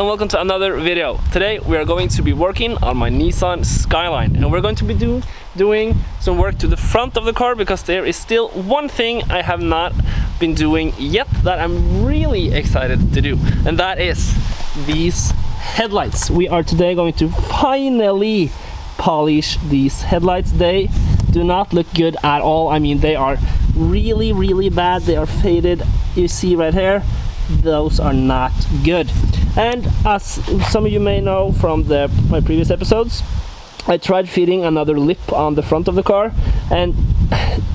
and welcome to another video. Today we are going to be working on my Nissan Skyline, and we're going to be doing some work to the front of the car because there is still one thing I have not been doing yet that I'm really excited to do, and that is these headlights. We are today going to finally polish these headlights. They do not look good at all. I mean, they are really bad. They are faded. You see right here, those are not good. And as some of you may know from my previous episodes, I tried fitting another lip on the front of the car, and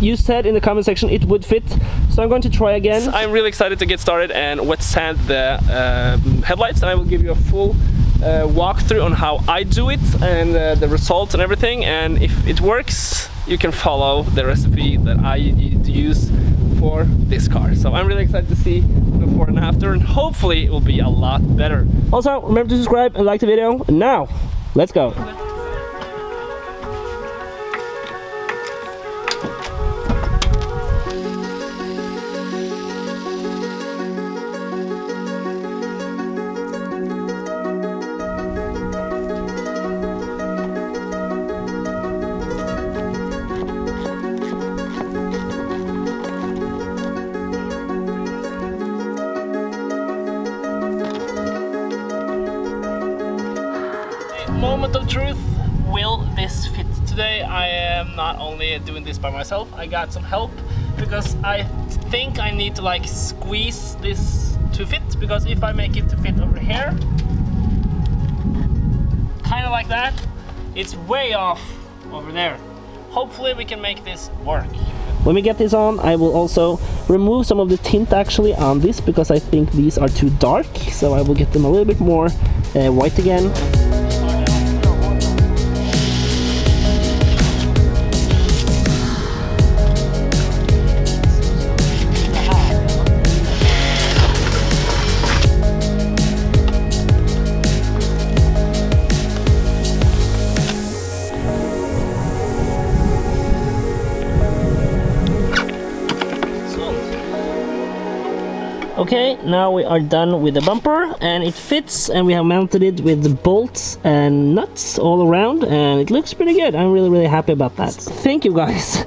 you said in the comment section it would fit, so I'm going to try again. I'm really excited to get started and wet sand the headlights, and I will give you a full walkthrough on how I do it and the results and everything, and if it works you can follow the recipe that I use for this car. So I'm really excited to see before and after, and hopefully it will be a lot better. Also, remember to subscribe and like the video. Now, let's go. Moment of truth, will this fit today? I am not only doing this by myself, I got some help because I think I need to like squeeze this to fit, because if I make it to fit over here, kind of like that, it's way off over there. Hopefully we can make this work. When we get this on, I will also remove some of the tint actually on this, because I think these are too dark, so I will get them a little bit more white again. Okay, now we are done with the bumper, and it fits, and we have mounted it with the bolts and nuts all around, and it looks pretty good. I'm really happy about that. Thank you guys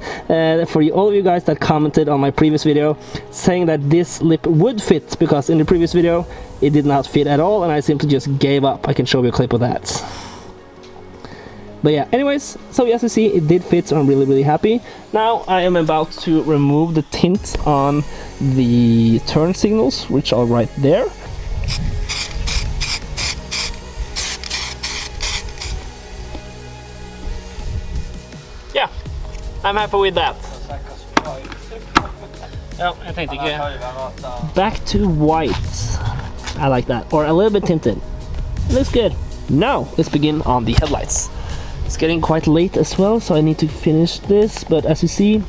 for all of you guys that commented on my previous video saying that this lip would fit, because in the previous video it did not fit at all and I simply just gave up. I can show you a clip of that. But yeah, anyways, so as you see, it did fit, so I'm really happy. Now I am about to remove the tint on the turn signals, which are right there. Yeah, I'm happy with that. I think back to white. I like that, or a little bit tinted. It looks good. Now let's begin on the headlights. It's getting quite late as well, so I need to finish this, but as you see,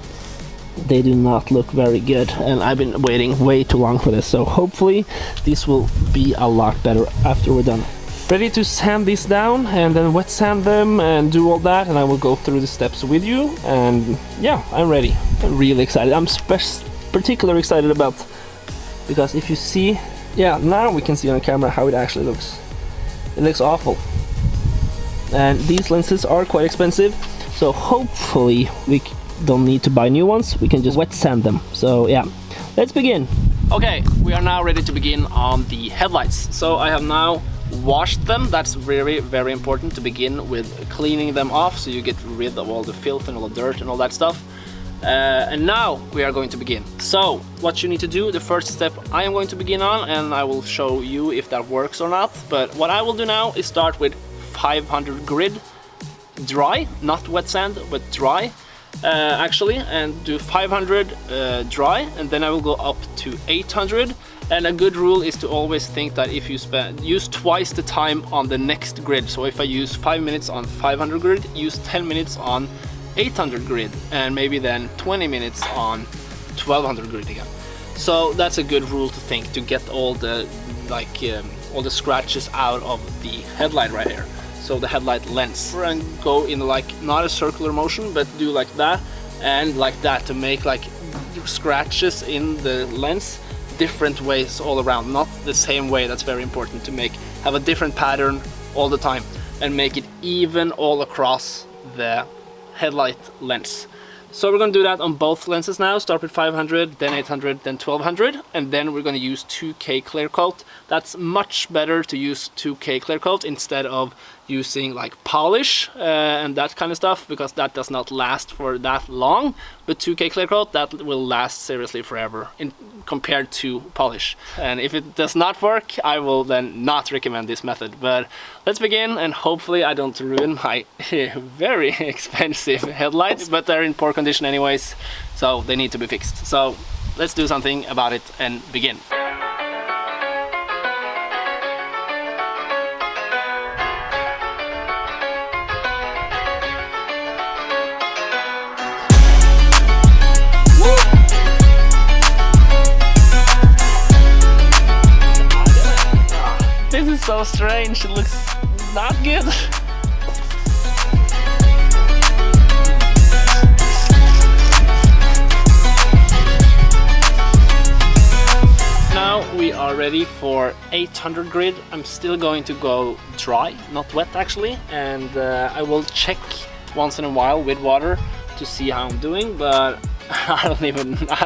they do not look very good, and I've been waiting way too long for this, so hopefully this will be a lot better after we're done. Ready to sand these down and then wet sand them and do all that, and I will go through the steps with you, and yeah, I'm ready. I'm really excited. I'm particularly excited about, because if you see, yeah, now we can see on camera how it actually looks. It looks awful. And these lenses are quite expensive, so hopefully we don't need to buy new ones. We can just wet sand them. So yeah, let's begin. Okay, we are now ready to begin on the headlights. So I have now washed them. That's very important to begin with, cleaning them off so you get rid of all the filth and all the dirt and all that stuff. And now we are going to begin. So what you need to do, the first step I am going to begin on, and I will show you if that works or not, but what I will do now is start with 500 grid dry, not wet sand but dry actually, and do 500 dry, and then I will go up to 800. And a good rule is to always think that if you use twice the time on the next grid. So if I use 5 minutes on 500 grid, use 10 minutes on 800 grid, and maybe then 20 minutes on 1200 grid again. So that's a good rule to think, to get all the all the scratches out of the headlight right here. So the headlight lens, and go in like not a circular motion, but do like that and like that to make like scratches in the lens different ways all around, not the same way. That's very important to make have a different pattern all the time and make it even all across the headlight lens. So we're going to do that on both lenses now. Start with 500, then 800, then 1200, and then we're going to use 2K clear coat. That's much better to use 2K clear coat instead of using like polish and that kind of stuff, because that does not last for that long. But 2K clear coat, that will last seriously forever compared to polish. And if it does not work, I will then not recommend this method. But let's begin, and hopefully I don't ruin my very expensive headlights, but they're in poor condition anyways, so they need to be fixed. So let's do something about it and begin. This is so strange, it looks not good. Now we are ready for 800 grid. I'm still going to go dry, not wet actually, and I will check once in a while with water to see how I'm doing, but I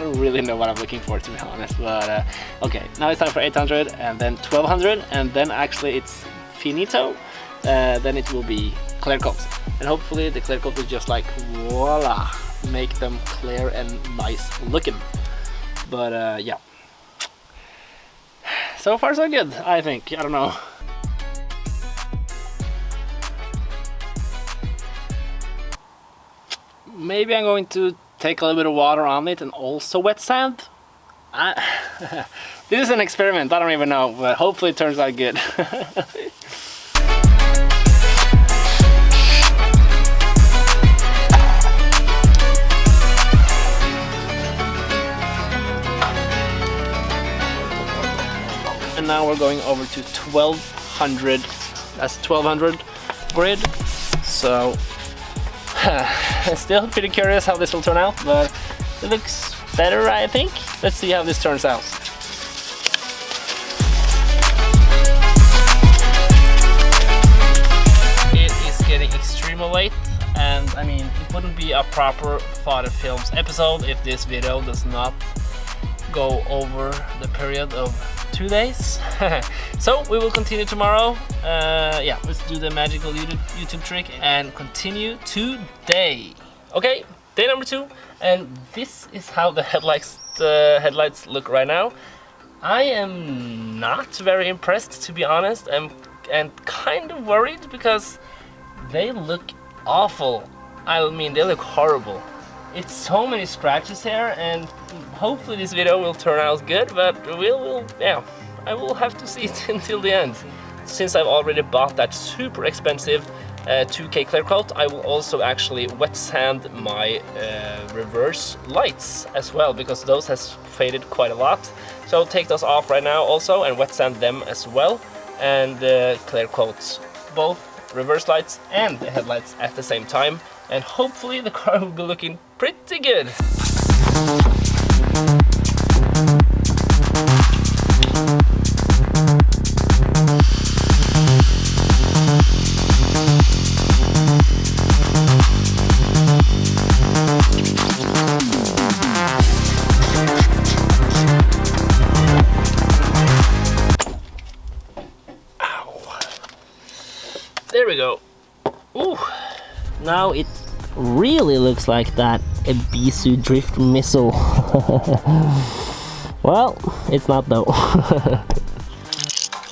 don't really know what I'm looking for, to be honest. But okay, now it's time for 800 and then 1200, and then actually it's finito. Then it will be clear coat, and hopefully the clear coat will just like voila, make them clear and nice looking. But yeah, so far so good, I think. I don't know. Maybe I'm going to take a little bit of water on it and also wet sand. This is an experiment, I don't even know, but hopefully it turns out good. And now we're going over to 1200, that's 1200 grid. So still pretty curious how this will turn out, but it looks better, I think. Let's see how this turns out. It is getting extremely late, and I mean, it wouldn't be a proper Father Films episode if this video does not go over the period of 2 days. So we will continue tomorrow. Yeah, let's do the magical YouTube trick and continue today. Okay, day number 2, and this is how the headlights look right now. I am not very impressed, to be honest, and kind of worried because they look awful. I mean, they look horrible. It's so many scratches here, and hopefully this video will turn out good, but yeah, I will have to see it until the end. Since I've already bought that super expensive 2K clear coat, I will also actually wet sand my reverse lights as well, because those has faded quite a lot. So I'll take those off right now also and wet sand them as well, and clear coat both reverse lights and the headlights at the same time, and hopefully the car will be looking pretty good. There we go. Ooh. Now it really looks like that Ebisu drift missile. Well, it's not though.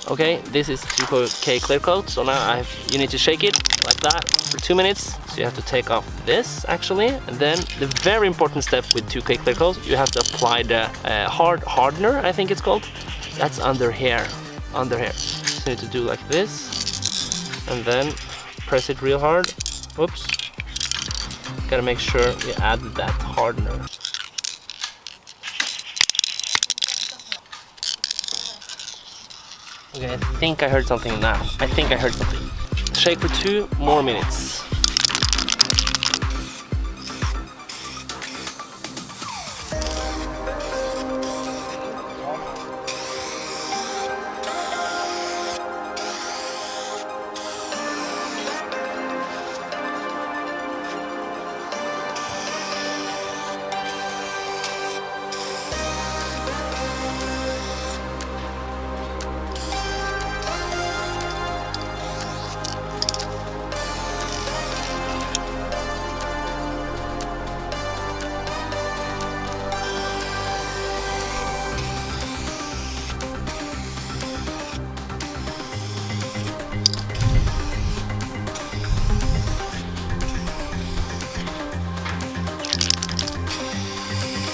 Okay, this is 2K clear coat, so now you need to shake it like that for 2 minutes. So you have to take off this actually, and then the very important step with 2K clear coat, you have to apply the hardener, I think it's called. That's under here, So you need to do like this, and then press it real hard. Whoops. Gotta make sure you add that hardener. Okay, I think I heard something now. Shake for 2 more minutes.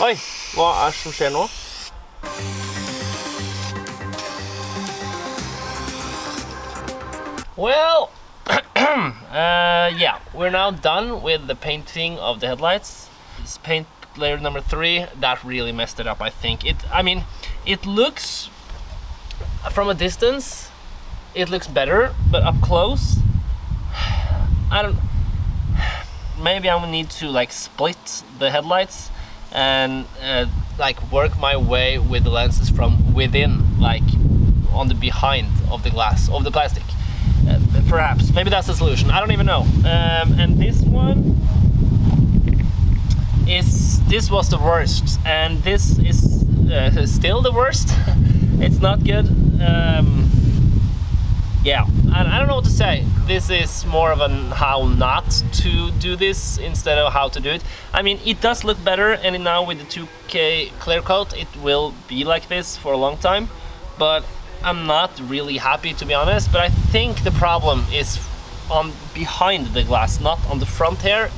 Oi, hva som skjer nå? Well, yeah, we're now done with the painting of the headlights. This paint layer number 3, that really messed it up, I think. I mean, it looks, from a distance, it looks better, but up close, maybe I will need to like split the headlights and like work my way with the lenses from within, like on the behind of the glass, of the plastic. Perhaps, maybe that's the solution, I don't even know. And this one this was the worst, and this is still the worst. It's not good. Yeah, I don't know what to say. This is more of an how not to do this instead of how to do it. I mean, it does look better, and now with the 2K clear coat it will be like this for a long time, but I'm not really happy, to be honest. But I think the problem is on behind the glass, not on the front here.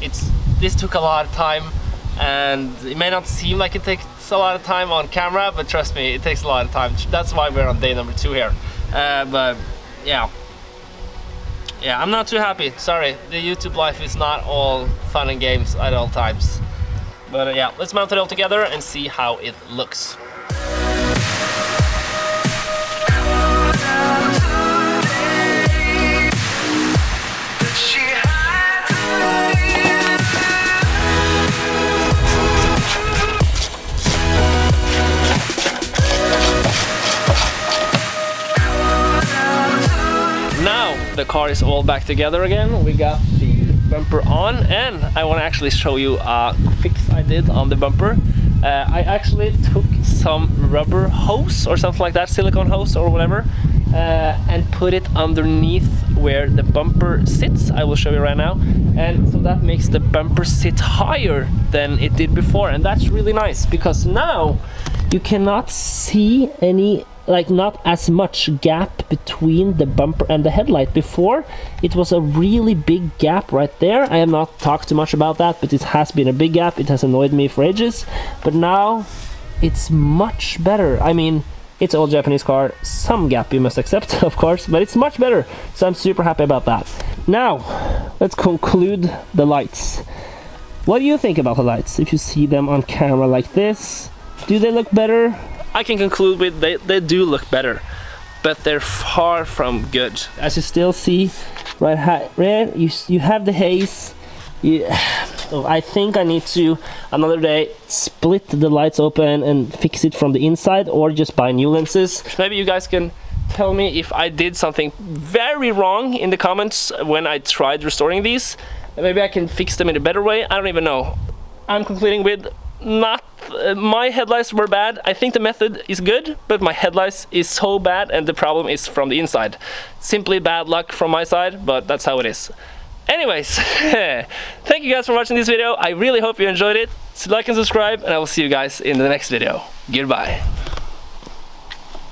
This took a lot of time, and it may not seem like it takes a lot of time on camera, but trust me, it takes a lot of time. That's why we're on day number 2 here. But yeah, I'm not too happy. Sorry, the YouTube life is not all fun and games at all times. But yeah, let's mount it all together and see how it looks. The car is all back together again. We got the bumper on, and I want to actually show you a fix I did on the bumper. I actually took some rubber hose or something like that, silicone hose or whatever, and put it underneath where the bumper sits. I will show you right now. And so that makes the bumper sit higher than it did before, and that's really nice because now you cannot see any, like, not as much gap between the bumper and the headlight. Before it was a really big gap right there. I have not talked too much about that, but it has been a big gap. It has annoyed me for ages, but now it's much better. I mean, it's an old Japanese car, some gap you must accept, of course, but it's much better, so I'm super happy about that. Now let's conclude the lights. What do you think about the lights? If you see them on camera like this, do they look better? I can conclude with they do look better, but they're far from good. As you still see right here, you have the haze. I think I need to another day split the lights open and fix it from the inside, or just buy new lenses. Maybe you guys can tell me if I did something very wrong in the comments when I tried restoring these. Maybe I can fix them in a better way. I don't even know. I'm concluding with my headlights were bad. I think the method is good, but my headlights is so bad, and the problem is from the inside. Simply bad luck from my side, but that's how it is. Anyways, thank you guys for watching this video. I really hope you enjoyed it. So like and subscribe, and I will see you guys in the next video. Goodbye.